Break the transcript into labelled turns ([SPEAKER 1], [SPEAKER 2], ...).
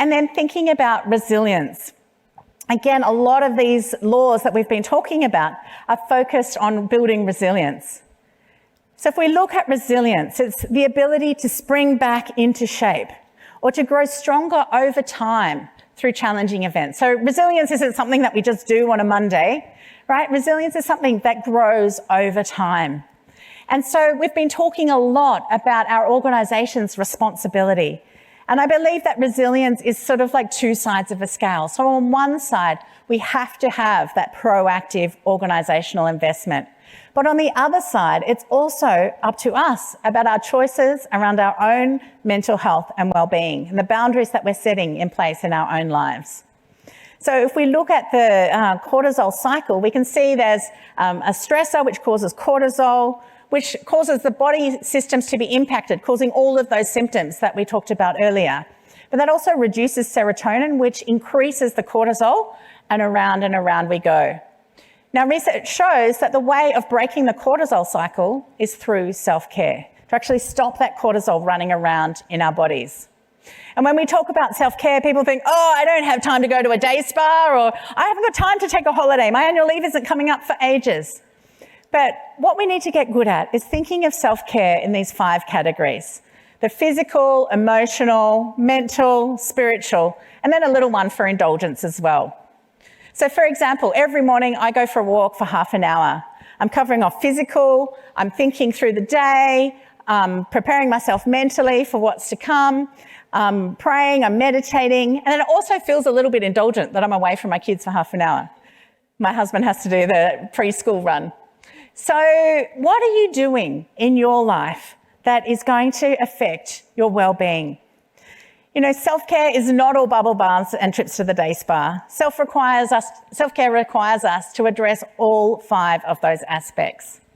[SPEAKER 1] And then thinking about resilience. Again, a lot of these laws that we've been talking about are focused on building resilience. So if we look at resilience, it's the ability to spring back into shape or to grow stronger over time through challenging events. So resilience isn't something that we just do on a Monday, right? Resilience is something that grows over time. And so we've been talking a lot about our organisation's responsibility. And I believe that resilience is sort of like two sides of a scale. So on one side, we have to have that proactive organisational investment. But on the other side, it's also up to us about our choices around our own mental health and well-being and the boundaries that we're setting in place in our own lives. So if we look at the cortisol cycle, we can see there's a stressor which causes cortisol, which causes the body systems to be impacted, causing all of those symptoms that we talked about earlier. But that also reduces serotonin, which increases the cortisol, and around we go. Now, research shows that the way of breaking the cortisol cycle is through self-care, to actually stop that cortisol running around in our bodies. And when we talk about self-care, people think, oh, I don't have time to go to a day spa, or I haven't got time to take a holiday. My annual leave isn't coming up for ages. But what we need to get good at is thinking of self-care in these 5 categories: the physical, emotional, mental, spiritual, and then a little one for indulgence as well. So for example, every morning I go for a walk for half an hour. I'm covering off physical, I'm thinking through the day, preparing myself mentally for what's to come, praying, I'm meditating, and then it also feels a little bit indulgent that I'm away from my kids for half an hour. My husband has to do the preschool run. So what are you doing in your life that is going to affect your well-being? You know, self-care is not all bubble baths and trips to the day spa. Self-care requires us to address all 5 of those aspects.